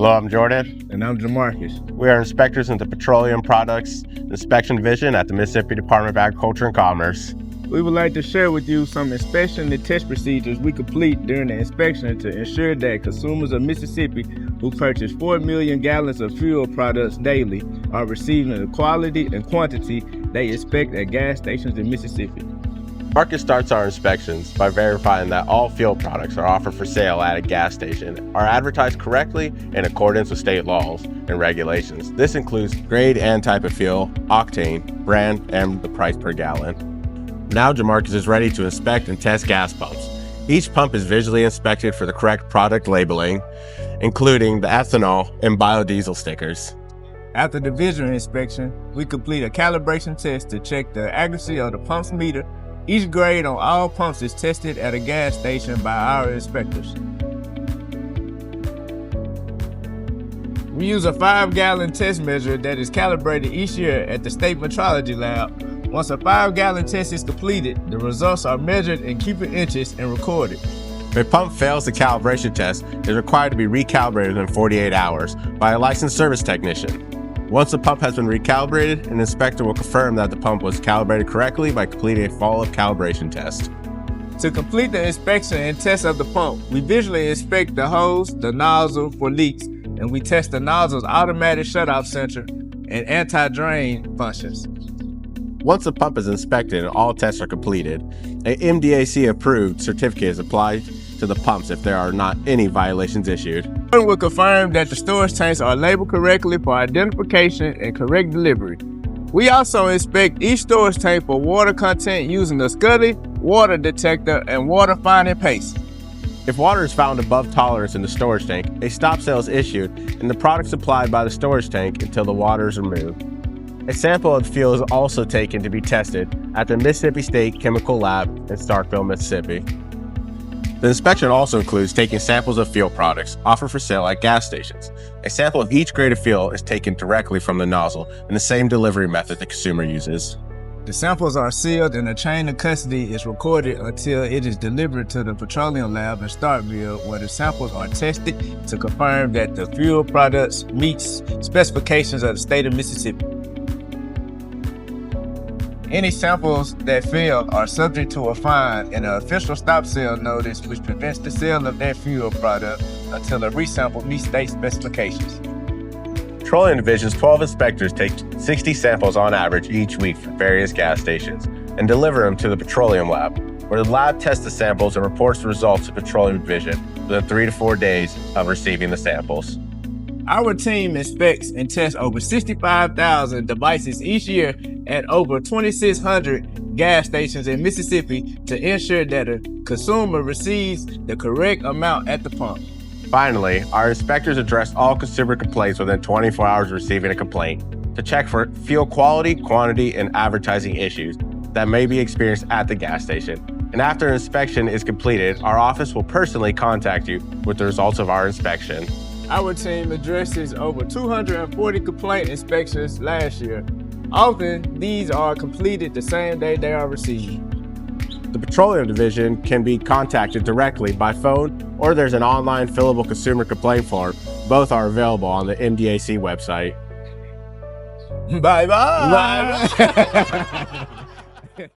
Hello, I'm Jordan. And I'm Jamarcus. We are inspectors in the Petroleum Products Inspection Division at the Mississippi Department of Agriculture and Commerce. We would like to share with you some inspection and test procedures we complete during the inspection to ensure that consumers of Mississippi who purchase 4 million gallons of fuel products daily are receiving the quality and quantity they expect at gas stations in Mississippi. Marcus starts our inspections by verifying that all fuel products are offered for sale at a gas station are advertised correctly in accordance with state laws and regulations. This includes grade and type of fuel, octane, brand, and the price per gallon. Now Jamarcus is ready to inspect and test gas pumps. Each pump is visually inspected for the correct product labeling, including the ethanol and biodiesel stickers. After the visual inspection, we complete a calibration test to check the accuracy of the pump's meter. Each grade on all pumps is tested at a gas station by our inspectors. We use a 5-gallon test measure that is calibrated each year at the state metrology lab. Once a 5-gallon test is completed, the results are measured in cubic inches and recorded. If a pump fails the calibration test, it is required to be recalibrated within 48 hours by a licensed service technician. Once the pump has been recalibrated, an inspector will confirm that the pump was calibrated correctly by completing a follow-up calibration test. To complete the inspection and test of the pump, we visually inspect the hose, the nozzle for leaks, and we test the nozzle's automatic shutoff sensor and anti-drain functions. Once the pump is inspected and all tests are completed, a MDAC approved certificate is applied to the pumps if there are not any violations issued. We will confirm that the storage tanks are labeled correctly for identification and correct delivery. We also inspect each storage tank for water content using the Scuddy water detector and water finding paste. If water is found above tolerance in the storage tank, a stop sale is issued and the product supplied by the storage tank until the water is removed. A sample of the fuel is also taken to be tested at the Mississippi State Chemical Lab in Starkville, Mississippi. The inspection also includes taking samples of fuel products offered for sale at gas stations. A sample of each grade of fuel is taken directly from the nozzle in the same delivery method the consumer uses. The samples are sealed and the chain of custody is recorded until it is delivered to the Petroleum Lab in Starkville, where the samples are tested to confirm that the fuel products meets specifications of the state of Mississippi. Any samples that fail are subject to a fine and an official stop sale notice, which prevents the sale of that fuel product until a resample meets state specifications. Petroleum Division's 12 inspectors take 60 samples on average each week from various gas stations and deliver them to the Petroleum Lab, where the lab tests the samples and reports the results to Petroleum Division within 3 to 4 days of receiving the samples. Our team inspects and tests over 65,000 devices each year at over 2,600 gas stations in Mississippi to ensure that a consumer receives the correct amount at the pump. Finally, our inspectors address all consumer complaints within 24 hours of receiving a complaint to check for fuel quality, quantity, and advertising issues that may be experienced at the gas station. And after an inspection is completed, our office will personally contact you with the results of our inspection. Our team addresses over 240 complaint inspections last year. Often, these are completed the same day they are received. The Petroleum Division can be contacted directly by phone, or there's an online fillable consumer complaint form. Both are available on the MDAC website. Bye-bye. Bye-bye.